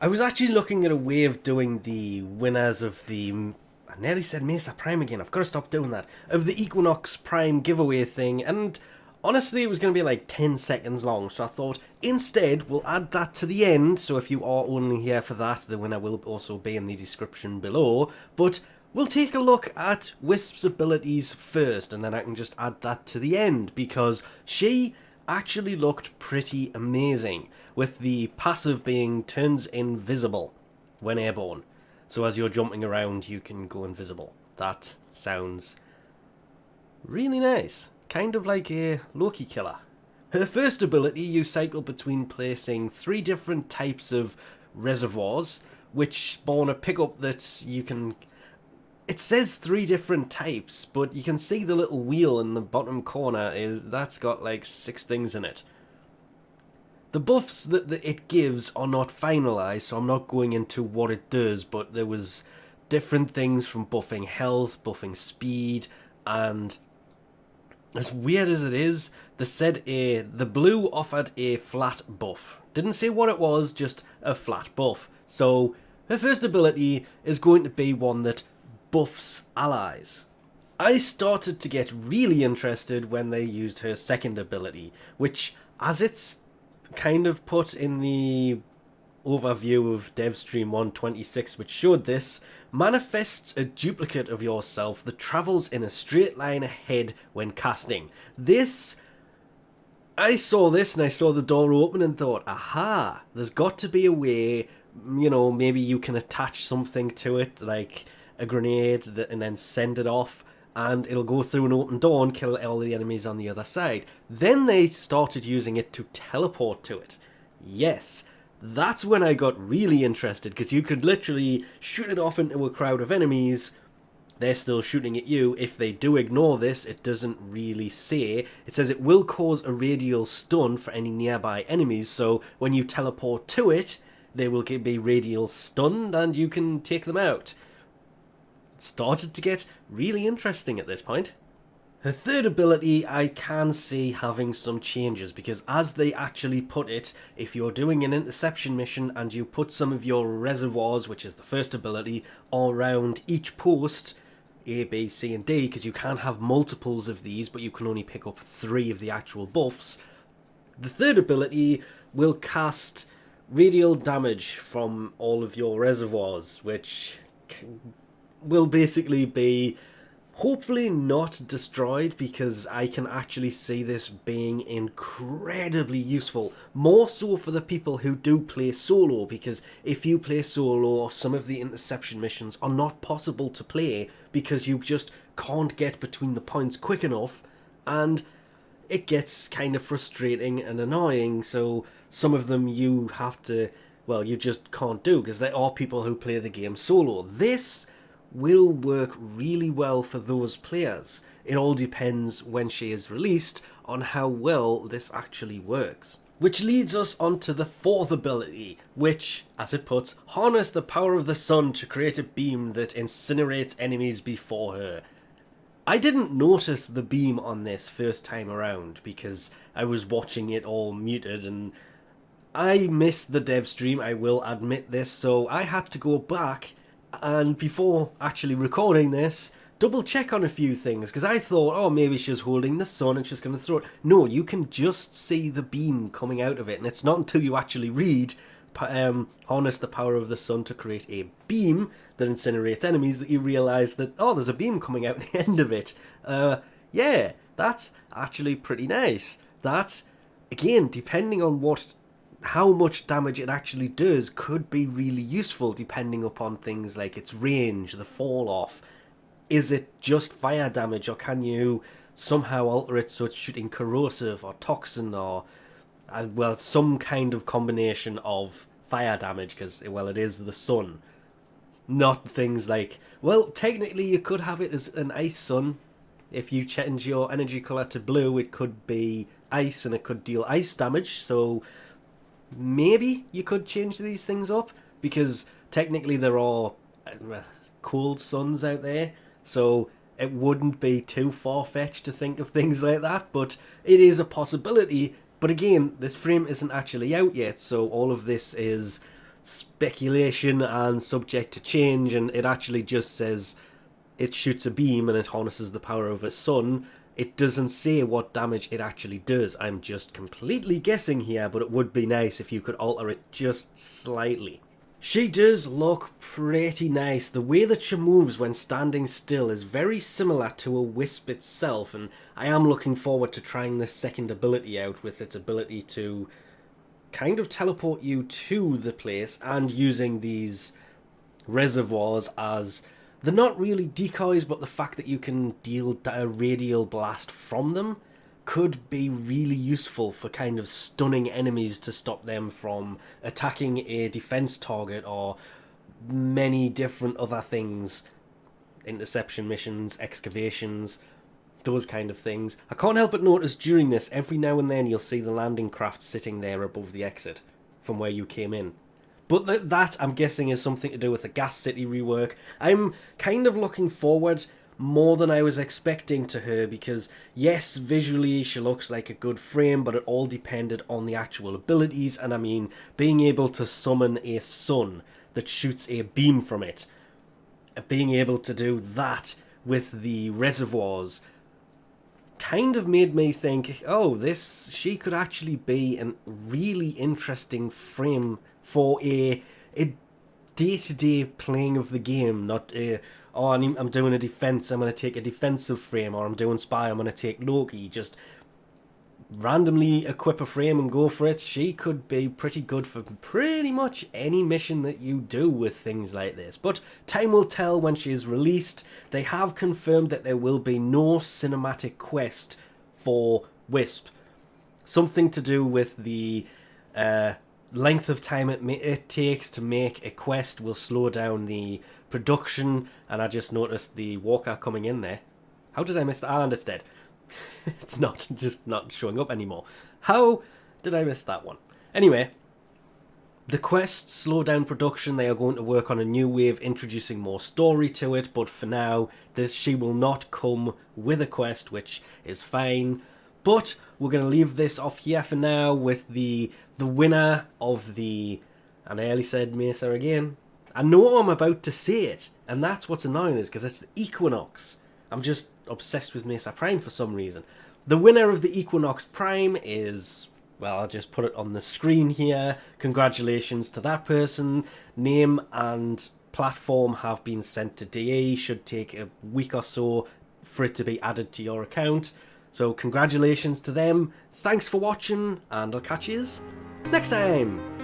I was actually looking at a way of doing the winners of the. I nearly said Mesa Prime again. I've got to stop doing that. Of the Equinox Prime giveaway thing, and honestly, it was going to be like 10 seconds long. So I thought instead we'll add that to the end. So if you are only here for that, the winner will also be in the description below. But we'll take a look at Wisp's abilities first, and then I can just add that to the end because she actually looked pretty amazing, with the passive being turns invisible when airborne. So as you're jumping around, you can go invisible. That sounds really nice. Kind of like a Loki killer. Her first ability, you cycle between placing 3 different types of reservoirs, which spawn a pickup that you can. It says 3 different types, but you can see the little wheel in the bottom corner that's got like 6 things in it. The buffs that it gives are not finalised, so I'm not going into what it does, but there was different things from buffing health, buffing speed, and as weird as it is, they said the blue offered a flat buff. Didn't say what it was, just a flat buff. So her first ability is going to be one that buffs allies. I started to get really interested when they used her second ability, which, as it's kind of put in the overview of Devstream 126, which showed this, manifests a duplicate of yourself that travels in a straight line ahead when casting. This, I saw this and I saw the door open and thought, aha, there's got to be a way, maybe you can attach something to it, like a grenade, and then send it off, and it'll go through an open door and kill all the enemies on the other side. Then they started using it to teleport to it. Yes, that's when I got really interested, because you could literally shoot it off into a crowd of enemies. They're still shooting at you. If they do ignore this, it doesn't really say. It says it will cause a radial stun for any nearby enemies, so when you teleport to it, they will be radial stunned and you can take them out. It started to get really interesting at this point. Her third ability I can see having some changes, because as they actually put it, if you're doing an interception mission and you put some of your reservoirs, which is the first ability, around each post, A, B, C and D, because you can't have multiples of these, but you can only pick up 3 of the actual buffs, the third ability will cast radial damage from all of your reservoirs, which will basically be hopefully not destroyed, because I can actually see this being incredibly useful, more so for the people who do play solo, because if you play solo, some of the interception missions are not possible to play because you just can't get between the points quick enough, and it gets kind of frustrating and annoying. So some of them you have to, well, you just can't do, because there are people who play the game solo. This will work really well for those players. It all depends when she is released on how well this actually works. Which leads us on to the fourth ability, which, as it puts, harness the power of the sun to create a beam that incinerates enemies before her. I didn't notice the beam on this first time around because I was watching it all muted, and I missed the dev stream, I will admit this, so I had to go back and, before actually recording this, double check on a few things, because I thought, oh, maybe she's holding the sun and she's going to throw it. No, you can just see the beam coming out of it, and it's not until you actually read harness the power of the sun to create a beam that incinerates enemies that you realise that, oh, there's a beam coming out the end of it. Yeah, that's actually pretty nice. That, again, depending on how much damage it actually does, could be really useful depending upon things like its range, the fall off. Is it just fire damage, or can you somehow alter it so it's shooting corrosive or toxin, or well, some kind of combination of fire damage, because, well, it is the sun. Not things like, well, technically you could have it as an ice sun. If you change your energy colour to blue, it could be ice and it could deal ice damage, so maybe you could change these things up, because technically there are cold suns out there, so it wouldn't be too far-fetched to think of things like that, but it is a possibility. But again, this frame isn't actually out yet, so all of this is speculation and subject to change, and it actually just says it shoots a beam and it harnesses the power of a sun. It doesn't say what damage it actually does. I'm just completely guessing here, but it would be nice if you could alter it just slightly. She does look pretty nice. The way that she moves when standing still is very similar to a wisp itself, and I am looking forward to trying this second ability out with its ability to kind of teleport you to the place and using these reservoirs as they're not really decoys, but the fact that you can deal a radial blast from them could be really useful for kind of stunning enemies to stop them from attacking a defense target or many different other things. Interception missions, excavations, those kind of things. I can't help but notice during this, every now and then you'll see the landing craft sitting there above the exit from where you came in. But that, I'm guessing, is something to do with the Gas City rework. I'm kind of looking forward more than I was expecting to her, because yes, visually she looks like a good frame, but it all depended on the actual abilities. And I mean, being able to summon a sun that shoots a beam from it, being able to do that with the reservoirs, kind of made me think, oh, she could actually be a really interesting frame for a day-to-day playing of the game, not a, oh, I'm doing a defense, I'm going to take a defensive frame, or I'm doing spy, I'm going to take Loki. Just randomly equip a frame and go for it. She could be pretty good for pretty much any mission that you do with things like this. But time will tell when she is released. They have confirmed that there will be no cinematic quest for Wisp. Something to do with the length of time it takes to make a quest will slow down the production. And I just noticed the walker coming in there. How did I miss that? And it's dead. It's just not showing up anymore. How did I miss that one? Anyway, the quests slow down production. They are going to work on a new way of introducing more story to it, but for now, she will not come with a quest, which is fine. But we're going to leave this off here for now with the winner of the... And I nearly said Mesa again. I know I'm about to say it, and that's what's annoying, is because it's the Equinox. I'm just obsessed with Mesa Prime for some reason. The winner of the Equinox Prime is... Well, I'll just put it on the screen here. Congratulations to that person. Name and platform have been sent to DE. Should take a week or so for it to be added to your account. So congratulations to them. Thanks for watching, and I'll catch you next time.